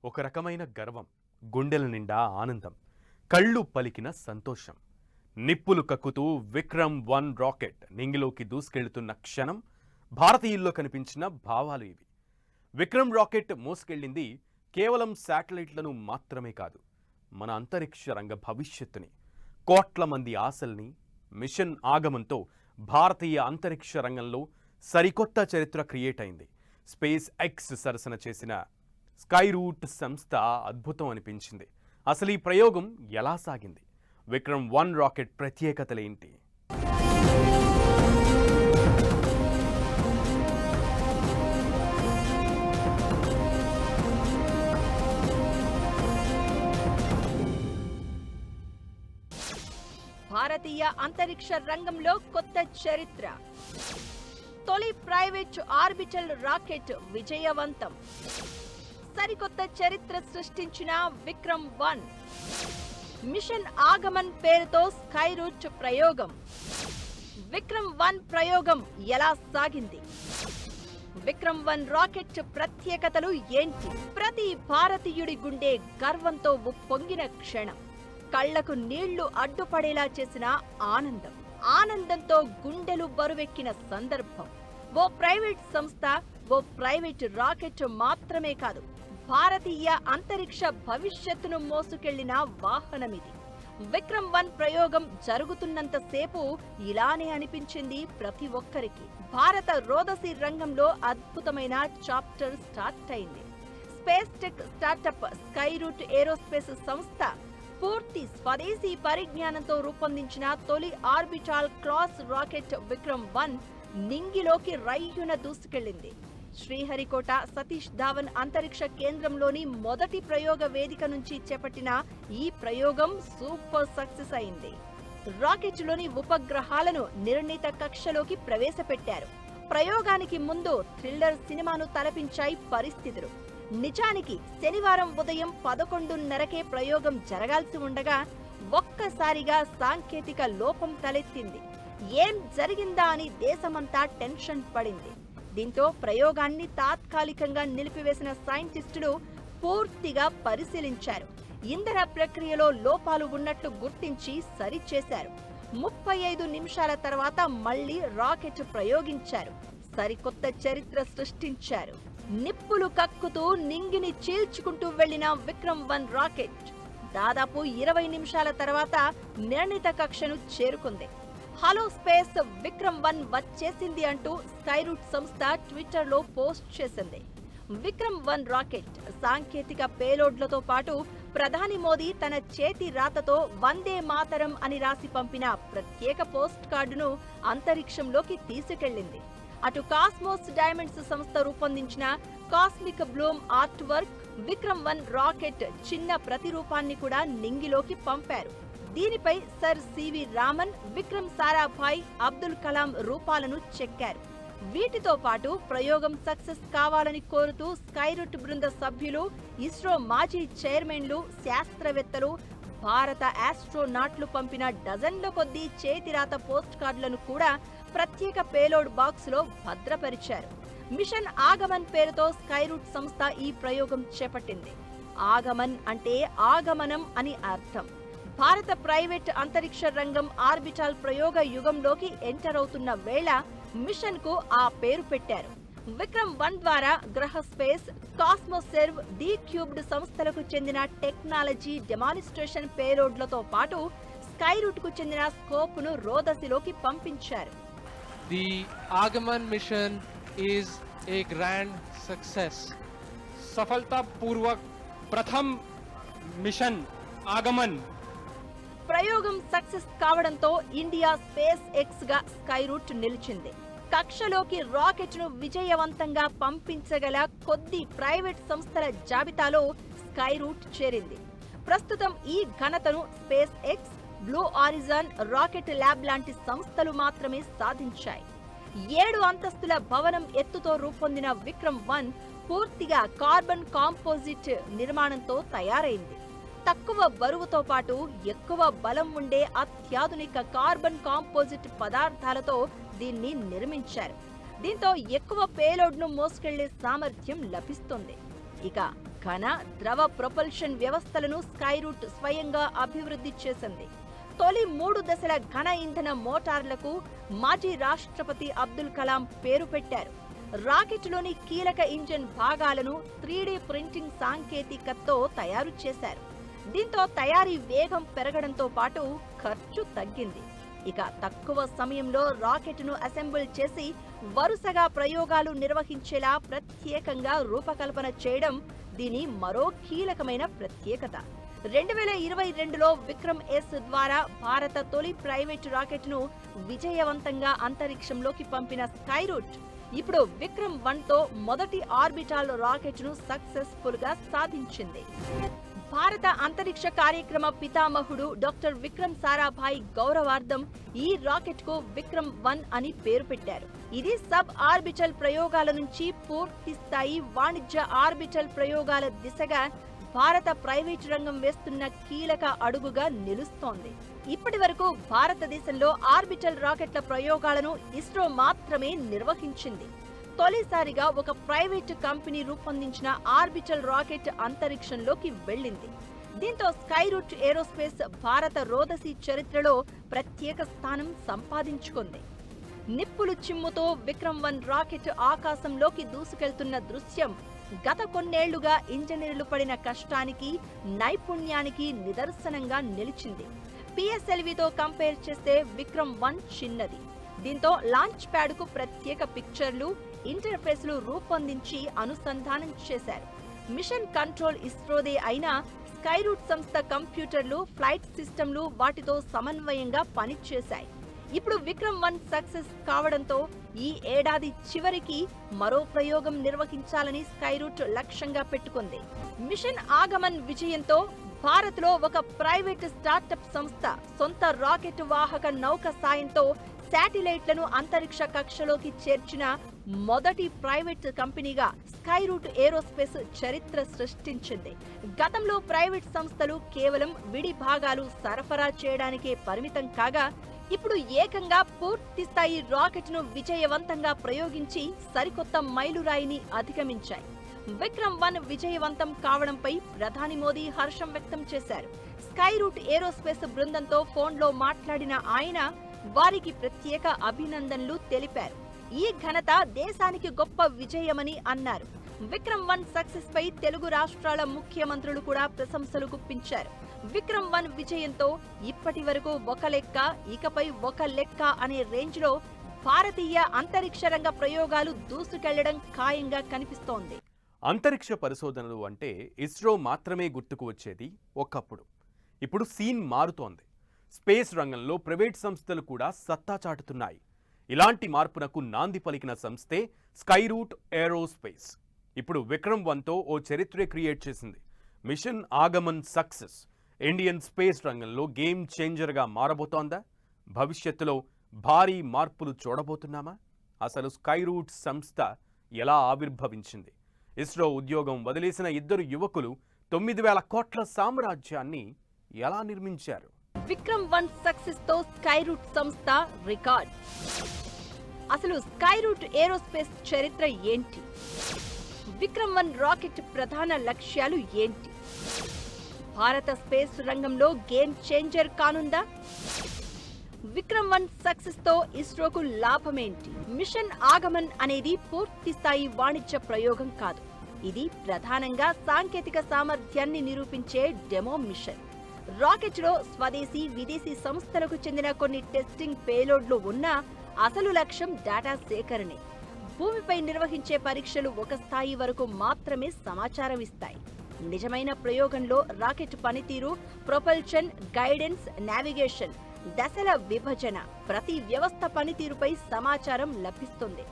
ఒక రకమైన గర్వం, గుండెల నిండా ఆనందం, కళ్ళు పలికిన సంతోషం. నిప్పులు కక్కుతూ విక్రమ్-1 రాకెట్ నింగిలోకి దూసుకెళ్తున్న క్షణం భారతీయుల్లో కనిపించిన భావాలు ఇవి. విక్రమ్ రాకెట్ మోసుకెళ్ళింది కేవలం శాటిలైట్లను మాత్రమే కాదు, మన అంతరిక్ష రంగ భవిష్యత్తుని, కోట్ల మంది ఆశల్ని. మిషన్ ఆగమన్తో భారతీయ అంతరిక్ష రంగంలో సరికొత్త చరిత్ర క్రియేట్ అయింది. స్పేస్ ఎక్స్ సరసన చేసిన స్కైరూట్ సంస్థ అద్భుతం అనిపించింది. అసలు ఈ ప్రయోగం ఎలా సాగింది? విక్రమ్-1 రాకెట్ ప్రత్యేకతలేంటి? భారతీయ అంతరిక్ష రంగంలో కొత్త చరిత్ర. తొలి ప్రైవేట్ ఆర్బిటల్ రాకెట్ విజయవంతం. సరికొత్త చరిత్ర సృష్టించిన విక్రమ్-1. మిషన్ ఆగమన్ పేరుతో స్కైరూట్ ప్రయోగం. విక్రమ్-1 ప్రయోగం ఎలా సాగింది? విక్రమ్-1 రాకెట్ ప్రత్యేకతలు ఏంటి? ప్రతి భారతీయుడి గుండె గర్వంతో ఉప్పొంగిన క్షణం. కళ్లకు నీళ్లు అడ్డుపడేలా చేసిన ఆనందం. ఆనందంతో గుండెలు బరువెక్కిన సందర్భం. ఓ ప్రైవేట్ సంస్థ, ఓ ప్రైవేట్ రాకెట్ మాత్రమే కాదు, భారతీయ అంతరిక్ష భవిష్యత్తును మోసుకెళ్లిన వాహనమిది. విక్రమ్-1 ప్రయోగం జరుగుతున్నంతసేపు ఇలానే అనిపించింది ప్రతి ఒక్కరికి. భారత రోదసి రంగంలో అద్భుతమైన చాప్టర్ స్టార్ట్ అయింది. Space tech startup Skyroot Aerospace సంస్థ పూర్తి స్వదేశీ పరిజ్ఞానంతో రూపొందించిన తొలి ఆర్బిటాల్ క్లాస్ రాకెట్ విక్రమ్-1 నింగిలోకి రయ్యున దూసుకెళ్లింది. శ్రీహరికోట సతీష్ ధావన్ అంతరిక్ష కేంద్రంలోని మొదటి ప్రయోగ వేదిక నుంచి చేపట్టిన ఈ ప్రయోగం సూపర్ సక్సెస్ అయింది. రాకెట్లోని ఉపగ్రహాలను నిర్ణీత కక్షలోకి ప్రవేశపెట్టారు. ప్రయోగానికి ముందు థ్రిల్లర్ సినిమాను తలపించాయి పరిస్థితులు. నిజానికి శనివారం ఉదయం 11:30కే ప్రయోగం జరగాల్సి ఉండగా ఒక్కసారిగా సాంకేతిక లోపం తలెత్తింది. ఏం జరిగిందా అని దేశమంతా టెన్షన్ పడింది. దీంతో ప్రయోగాన్ని తాత్కాలికంగా నిలిపివేసిన సైంటిస్టులు పూర్తిగా పరిశీలించారు. ఇంధన ప్రక్రియలో లోపాలు ఉన్నట్లు గుర్తించి సరిచేశారు. 35 నిమిషాల తర్వాత మళ్లీ రాకెట్ ప్రయోగించారు. సరికొత్త చరిత్ర సృష్టించారు. నిప్పులు కక్కుతూ నింగిని చీల్చుకుంటూ వెళ్లిన విక్రమ్-1 రాకెట్ దాదాపు 20 నిమిషాల తర్వాత నిర్ణీత కక్షను చేరుకుంది. హలో స్పేస్, విక్రమ్-1 వచ్చేసింది అంటూ స్కైరూట్ సంస్థ ట్విట్టర్లో పోస్ట్ చేసింది. విక్రమ్-1 రాకెట్ సాంకేతిక పేలోడ్లతో పాటు ప్రధాని మోదీ తన చేతి రాతతో వందే మాతరం అని రాసి పంపిన ప్రత్యేక పోస్ట్ కార్డును అంతరిక్షంలోకి తీసుకెళ్లింది. అటు కాస్మోస్ డైమండ్స్ సంస్థ రూపొందించిన కాస్మిక్ బ్లూమ్ ఆర్ట్ వర్క్ విక్రమ్-1 రాకెట్ చిన్న ప్రతిరూపాన్ని కూడా నింగిలోకి పంపారు. దీనిపై సర్ సివి రామన్, విక్రమ్ సారాభాయ్, అబ్దుల్ కలాం రూపాలను చెక్కారు. వీటితో పాటు ప్రయోగం సక్సెస్ కావాలని కోరుతూ స్కైరూట్ బృంద సభ్యులు, ఇస్రో మాజీ చైర్మన్లు, శాస్త్రవేత్తలు, భారత ఆస్ట్రోనాట్లు పంపిన డజన్ల కొద్దీ చేతిరాత పోస్ట్ కార్డులను కూడా ప్రత్యేక పేలోడ్ బాక్స్ లో భద్రపరిచారు. మిషన్ ఆగమన్ పేరుతో స్కైరూట్ సంస్థ ఈ ప్రయోగం చేపట్టింది. ఆగమన్ అంటే ఆగమనం అని అర్థం. భారత ప్రైవేట్ అంతరిక్ష రంగం ఆర్బిటాల్ ప్రయోగ యుగంలోకి ఎంటర్ అవుతున్న వేళ మిషన్ కు ఆ పేరు పెట్టారు. విక్రమ్-1 ద్వారా గ్రహ స్పేస్, కాస్మోసెర్వ్, ది క్యూబ్డ్ సంస్థలకు చెందిన టెక్నాలజీ డెమాన్స్ట్రేషన్ పేలోడ్లతో పాటు స్కైరూట్ కు చెందిన స్కోప్ ను రోదసిలోకి పంపించారు. The Agaman mission is a grand success. सफलतापूर्वक प्रथम मिशन आगमन. ప్రయోగం సక్సెస్ కావడంతో ఇండియా స్పేస్ ఎక్స్ గా స్కైరూట్ నిలిచింది. కక్షలోకి రాకెట్ ను విజయవంతంగా పంపించగల కొద్ది ప్రైవేట్ సంస్థల జాబితాలో స్కైరూట్ చేరింది. ప్రస్తుతం ఈ ఘనతను SpaceX, Blue Origin, rocket lab లాంటి సంస్థలు మాత్రమే సాధించాయి. 7 అంతస్తుల భవనం ఎత్తుతో రూపొందిన విక్రమ్-1 పూర్తిగా కార్బన్ కాంపోజిట్ నిర్మాణంతో తయారైంది. తక్కువ బరువుతో పాటు ఎక్కువ బలం ఉండే అత్యాధునిక కార్బన్ కాంపోజిట్ పదార్థాలతో దీన్ని నిర్మించారు. దీంతో ఎక్కువ పేలోడ్ను మోసుకెళ్లే సామర్థ్యం లభిస్తుంది. ఇక ఘన, ద్రవ ప్రొపల్షన్ వ్యవస్థలను స్కైరూట్ స్వయంగా అభివృద్ధి చేసింది. తొలి 3 దశల ఘన ఇంధన మోటార్లకు మాజీ రాష్ట్రపతి అబ్దుల్ కలాం పేరు పెట్టారు. రాకెట్లోని కీలక ఇంజిన్ భాగాలను 3D ప్రింటింగ్ సాంకేతికతతో తయారు చేశారు. దీంతో తయారీ వేగం పెరగడంతో పాటు ఖర్చు తగ్గింది. ఇక తక్కువ సమయంలో రాకెట్ను అసెంబుల్ చేసి వరుసగా ప్రయోగాలు నిర్వహించేలా ప్రత్యేకంగా రూపకల్పన చేయడం దీని మరో కీలకమైన ప్రత్యేకత. 2022లో విక్రమ్ ఎస్ ద్వారా భారత తొలి ప్రైవేటు రాకెట్ను విజయవంతంగా అంతరిక్షంలోకి పంపిన స్కైరూట్ ఇప్పుడు విక్రమ్ 1తో మొదటి ఆర్బిటాల్ రాకెట్ను సక్సెస్ఫుల్ గా సాధించింది. భారత అంతరిక్ష కార్యక్రమ పితామహుడు డాక్టర్ విక్రమ్ సారాభాయ్ గౌరవార్థం ఈ రాకెట్ కు విక్రమ్ 1 అని పేరు పెట్టారు. ఇది సబ్ ఆర్బిటల్ ప్రయోగాల నుంచి పూర్తి స్థాయి వాణిజ్య ఆర్బిటల్ ప్రయోగాల దిశగా భారత ప్రైవేటు రంగం వేస్తున్న కీలక అడుగుగా నిలుస్తోంది. ఇప్పటి వరకు భారతదేశంలో ఆర్బిటల్ రాకెట్ల ప్రయోగాలను ఇస్రో మాత్రమే నిర్వహించింది. తొలిసారిగా ఒక ప్రైవేటు కంపెనీ రూపొందించిన ఆర్బిటల్ రాకెట్ అంతరిక్షంలోకి వెళ్ళింది. దీంతో స్కైరూట్ ఏరోస్పేస్ భారత రోదసీ చరిత్రలో ప్రత్యేక స్థానం సంపాదించుకుంది. నిప్పులు చిమ్ముతో విక్రమ్ 1 రాకెట్ ఆకాశంలోకి దూసుకెళ్తున్న దృశ్యం గత కొన్నేళ్లుగా ఇంజనీర్లు పడిన కష్టానికి, నైపుణ్యానికి నిదర్శనంగా నిలిచింది. పిఎస్ఎల్వితో కంపేర్ చేస్తే విక్రమ్ 1 చిన్నది. దీంతో లాంచ్ ప్యాడ్ కు ప్రత్యేక పిక్చర్లు, ఇంటర్ఫేస్లు రూపొందించి అనుసంధానం చేశారు. మిషన్ కంట్రోల్ ఇస్రోదే అయినా స్కైరూట్ సంస్థ కంప్యూటర్లు, ఫ్లైట్ సిస్టంలు వాటితో సమన్వయంగా పనిచేశాయి. ఇప్పుడు విక్రమ్ 1 సక్సెస్ కావడంతో ఈ ఏడాది చివరికి మరో ప్రయోగం నిర్వహించాలని స్కైరూట్ లక్ష్యంగా పెట్టుకుంది. మిషన్ ఆగమన్ విజయంతో భారత్లో ఒక ప్రైవేట్ స్టార్టప్ సంస్థ సొంత రాకెట్ వాహక నౌక సాయంతో శాటిలైట్లను అంతరిక్ష కక్షలోకి చేర్చిన మొదటి ప్రైవేట్ కంపెనీగా స్కైరూట్ ఏరోస్పేస్ చరిత్ర సృష్టించింది. గతంలో ప్రైవేట్ సంస్థలు కేవలం విడి భాగాలు సరఫరా చేయడానికే పరిమితం కాగా ఇప్పుడు ఏకంగా పూర్తి స్థాయి రాకెట్ను విజయవంతంగా ప్రయోగించి సరికొత్త మైలురాయిని అధిగమించాయి. విక్రమ్ 1 విజయవంతం కావడంపై ప్రధాని మోదీ హర్షం వ్యక్తం చేశారు. స్కైరూట్ ఏరోస్పేస్ బృందంతో ఫోన్లో మాట్లాడిన ఆయన వారికి ప్రత్యేక అభినందనలు తెలిపారు. ఈ ఘనత దేశానికి గొప్ప విజయమని అన్నారు. విక్రమ్ 1 సక్సెస్ పై తెలుగు రాష్ట్రాల ముఖ్యమంత్రులు కూడా ప్రశంసలు గుప్పించారు. విక్రమ్ 1 విజయంతో ఇప్పటి వరకు ఒక లెక్క, ఇకపై ఒక లెక్క అనే రేంజ్ లో భారతీయ అంతరిక్ష రంగ ప్రయోగాలు దూసుకెళ్లడం ఖాయంగా కనిపిస్తోంది. అంతరిక్ష పరిశోధనలు అంటే ఇస్రో మాత్రమే గుర్తుకు వచ్చేది ఒకప్పుడు. ఇప్పుడు సీన్ మారుతోంది. స్పేస్ రంగంలో ప్రైవేట్ సంస్థలు కూడా సత్తా చాటుతున్నాయి. ఇలాంటి మార్పునకు నాంది పలికిన సంస్థే స్కైరూట్ ఏరోస్పేస్. ఇప్పుడు విక్రమ్ 1తో ఓ చరిత్రే క్రియేట్ చేసింది. మిషన్ ఆగమన్ సక్సెస్ ఇండియన్ స్పేస్ రంగంలో గేమ్ చేంజర్గా మారబోతోందా? భవిష్యత్తులో భారీ మార్పులు చూడబోతున్నామా? అసలు స్కైరూట్ సంస్థ ఎలా ఆవిర్భవించింది? ఇస్రో ఉద్యోగం వదిలేసిన ఇద్దరు యువకులు 9,000 కోట్ల సామ్రాజ్యాన్ని ఎలా నిర్మించారు? విక్రమ్ 1 సక్సెస్ తో స్కైరూట్ సంస్థ రికార్డ్. అసలు స్కైరూట్ ఏరోస్పేస్ చరిత్ర ఏంటి? విక్రమ్ 1 రాకెట్ ప్రధాన లక్ష్యాలు ఏంటి? భారత స్పేస్ రంగంలో గేమ్ చేంజర్ కానుందా? విక్రమ్ 1 సక్సెస్ తో ఇస్రోకు లాభమేంటి? మిషన్ ఆగమన్ అనేది పూర్తి స్థాయి వాణిజ్య ప్రయోగం కాదు. ఇది ప్రధానంగా సాంకేతిక సామర్థ్యాన్ని నిరూపించే డెమో మిషన్. రాకెట్లో స్వదేశీ, విదేశీ సంస్థలకు చెందిన కొన్ని టెస్టింగ్ పేలోడ్లు ఉన్నా అసలు లక్ష్యం డేటా సేకరణే. భూమిపై నిర్వహించే పరీక్షలు ఒక స్థాయి వరకు మాత్రమే సమాచారం ఇస్తాయి. నిజమైన ప్రయోగంలో రాకెట్ పనితీరు, ప్రొపల్షన్, గైడెన్స్, నావిగేషన్, దశల విభజన, ప్రతి వ్యవస్థ పనితీరుపై సమాచారం లభిస్తుంది.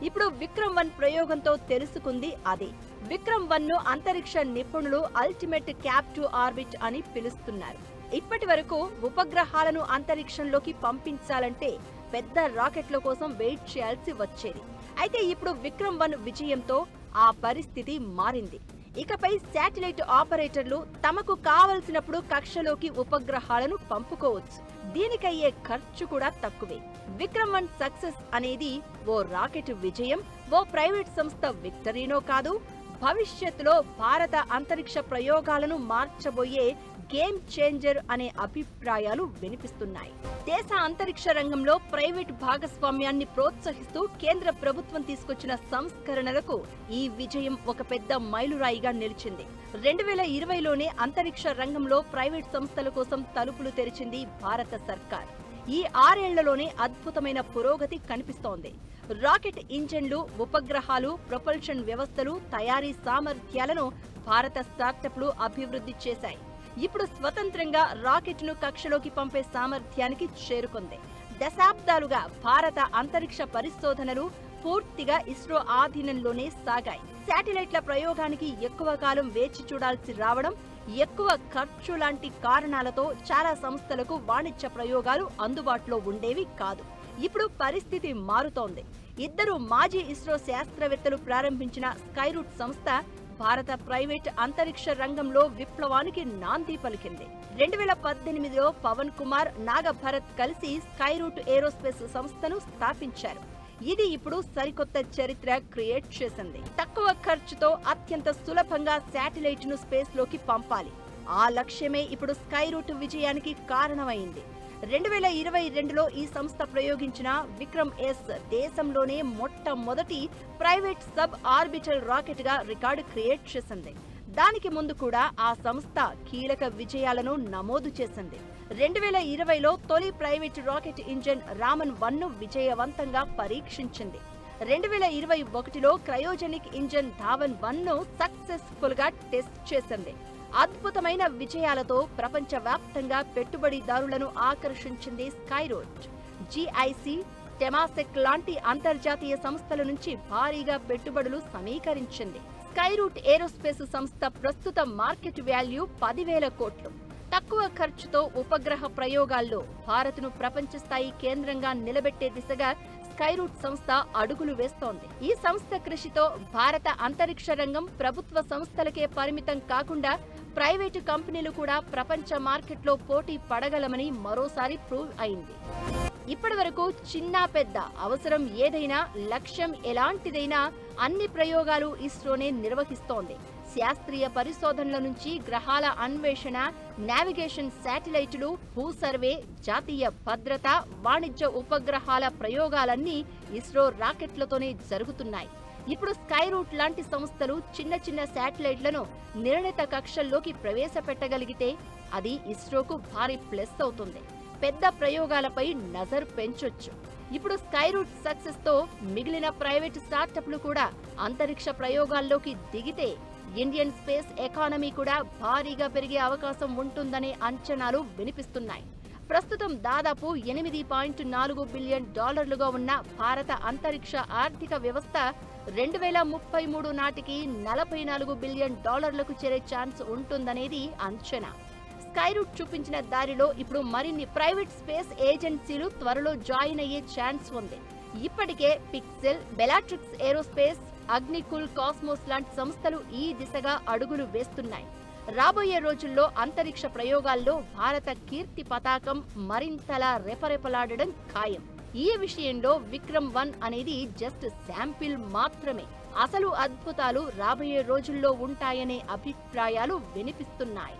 ఇప్పుడు విక్రమ్ 1 ప్రయోగంతో తెలుసుకుంది అదే. విక్రమ్ 1ను అంతరిక్ష నిపుణులు అల్టిమేట్ క్యాప్టివ్ ఆర్బిట్ అని పిలుస్తున్నారు. ఇప్పటి వరకు ఉపగ్రహాలను అంతరిక్షంలోకి పంపించాలంటే పెద్ద రాకెట్ల కోసం వెయిట్ చేయాల్సి వచ్చేది. అయితే ఇప్పుడు విక్రమ్ 1 విజయంతో ఆ పరిస్థితి మారింది. ఇకపై శాటిలైట్ ఆపరేటర్లు తమకు కావలసినప్పుడు కక్షలోకి ఉపగ్రహాలను పంపుకోవచ్చు. దీనికయ్యే ఖర్చు కూడా తక్కువే. విక్రమ్ 1 సక్సెస్ అనేది ఓ రాకెట్ విజయం, ఓ ప్రైవేట్ సంస్థ విక్టరీనో కాదు. భవిష్యత్తులో భారత అంతరిక్ష ప్రయోగాలను మార్చబోయే గేమ్ చేంజర్ అనే అభిప్రాయాలు వినిపిస్తున్నాయి. దేశ అంతరిక్ష రంగంలో ప్రైవేట్ భాగస్వామ్యాన్ని ప్రోత్సహిస్తూ కేంద్ర ప్రభుత్వం తీసుకొచ్చిన సంస్కరణలకు ఈ విజయం ఒక పెద్ద మైలురాయిగా నిలిచింది. 2020లోనే అంతరిక్ష రంగంలో ప్రైవేట్ సంస్థల కోసం తలుపులు తెరిచింది భారత సర్కార్. ఈ 6 ఏళ్లలోనే అద్భుతమైన పురోగతి కనిపిస్తోంది. రాకెట్ ఇంజన్లు, ఉపగ్రహాలు, ప్రొపల్షన్ వ్యవస్థలు, తయారీ సామర్థ్యాలను భారత స్టార్టప్లు అభివృద్ధి చేశాయి. ఇప్పుడు స్వతంత్రంగా రాకెట్ను కక్షలోకి పంపే సామర్థ్యానికి చేరుకుంది. దశాబ్దాలుగా భారత అంతరిక్ష పరిశోధనలు పూర్తిగా ఇస్రో ఆధీనంలోనే సాగాయి. శాటిలైట్ల ప్రయోగానికి ఎక్కువ కాలం వేచి చూడాల్సి రావడం, ఎక్కువ ఖర్చు లాంటి కారణాలతో చాలా సంస్థలకు వాణిజ్య ప్రయోగాలు అందుబాటులో ఉండేవి కాదు. ఇప్పుడు పరిస్థితి మారుతోంది. 2 మాజీ ఇస్రో శాస్త్రవేత్తలు ప్రారంభించిన స్కైరూట్ సంస్థ భారత ప్రైవేట్ అంతరిక్ష రంగంలో విప్లవానికి నాంది పలికింది. 2018లో పవన్ కుమార్, నాగభరత్ కలిసి స్కైరూట్ ఏరోస్పేస్ సంస్థను స్థాపించారు. ఇది ఇప్పుడు సరికొత్త చరిత్ర క్రియేట్ చేసింది. తక్కువ ఖర్చుతో అత్యంత సులభంగా శాటిలైట్ ను స్పేస్ లోకి పంపాలి. ఆ లక్ష్యమే ఇప్పుడు స్కైరూట్ విజయానికి కారణమైంది. 2022లో ఈ సంస్థ ప్రయోగించిన విక్రమ్ ఎస్ దేశంలోనే మొట్టమొదటి ప్రైవేట్ సబ్ ఆర్బిటల్ రాకెట్ గా రికార్డు క్రియేట్ చేసింది. దానికి ముందు కూడా ఆ సంస్థ కీలక విజయాలను నమోదు చేసింది. 2020లో తొలి ప్రైవేట్ రాకెట్ ఇంజన్ రామన్ 1ను విజయవంతంగా పరీక్షించింది. 2021లో క్రయోజెనిక్ ఇంజన్ ధావన్ 1ను సక్సెస్ఫుల్ గా టెస్ట్ చేసింది. అద్భుతమైన విజయాలతో ప్రపంచవ్యాప్తంగా పెట్టుబడిదారులను ఆకర్షించింది స్కైరూట్. జిఐసి, టెమాసెక్ లాంటి అంతర్జాతీయ సంస్థల నుంచి భారీగా పెట్టుబడులు సమీకరించింది. స్కైరూట్ ఏరోస్పేస్ సంస్థ ప్రస్తుత మార్కెట్ వాల్యూ 10,000 కోట్లు. తక్కువ ఖర్చుతో ఉపగ్రహ ప్రయోగాల్లో భారత్ను ప్రపంచ స్థాయి కేంద్రంగా నిలబెట్టే దిశగా స్కైరూట్ సంస్థ అడుగులు వేస్తోంది. ఈ సంస్థ కృషితో భారత అంతరిక్ష రంగం ప్రభుత్వ సంస్థలకే పరిమితం కాకుండా ప్రైవేటు కంపెనీలు కూడా ప్రపంచ మార్కెట్లో పోటీ పడగలమని మరోసారి ప్రూవ్ అయింది. ఇప్పటి వరకు చిన్న పెద్ద అవసరం ఏదైనా, లక్ష్యం ఎలాంటిదైనా అన్ని ప్రయోగాలు ఇస్రోనే నిర్వహిస్తోంది. శాస్త్రీయ పరిశోధనల నుంచి గ్రహాల అన్వేషణ, నావిగేషన్ శాటిలైట్లు, భూ సర్వే, జాతీయ భద్రత, వాణిజ్య ఉపగ్రహాల ప్రయోగాలన్నీ ఇస్రో రాకెట్లతోనే జరుగుతున్నాయి. ఇప్పుడు స్కైరూట్ లాంటి సంస్థలు చిన్న చిన్న శాటిలైట్లను నిర్ణీత కక్షల్లోకి ప్రవేశపెట్టగలిగితే అది ఇస్రోకు భారీ ప్లస్ అవుతుంది. పెద్ద ప్రయోగాలపై నజర్ పెంచొచ్చు. ఇప్పుడు స్కైరూట్ సక్సెస్ తో మిగిలిన ప్రైవేట్ స్టార్టప్లు కూడా అంతరిక్ష ప్రయోగాల్లోకి దిగితే ఇండియన్ స్పేస్ ఎకానమీ కూడా భారీగా పెరిగే అవకాశం ఉంటుందనే అంచనాలు వినిపిస్తున్నాయి. ప్రస్తుతం దాదాపు $8.4 బిలియన్ ఉన్న భారత అంతరిక్ష ఆర్థిక వ్యవస్థ 2033 నాటికి $44 బిలియన్ చేరే ఛాన్స్ ఉంటుందనేది అంచనా. స్కైరూట్ చూపించిన దారిలో ఇప్పుడు మరిన్ని ప్రైవేట్ స్పేస్ ఏజెన్సీలు త్వరలో జాయిన్ అయ్యే ఛాన్స్ ఉంది. ఇప్పటికే pixel, Bellatrix aerospace, Agnikul cosmos లాంటి సంస్థలు ఈ దిశగా అడుగులు వేస్తున్నాయి. రాబోయే రోజుల్లో అంతరిక్ష ప్రయోగాల్లో భారత కీర్తి పతాకం మరింతలా రెపరెపలాడడం ఖాయం. ఈ విషయంలో విక్రమ్ 1 అనేది జస్ట్ శాంపిల్ మాత్రమే. అసలు అద్భుతాలు రాబోయే రోజుల్లో ఉంటాయనే అభిప్రాయాలు వినిపిస్తున్నాయి.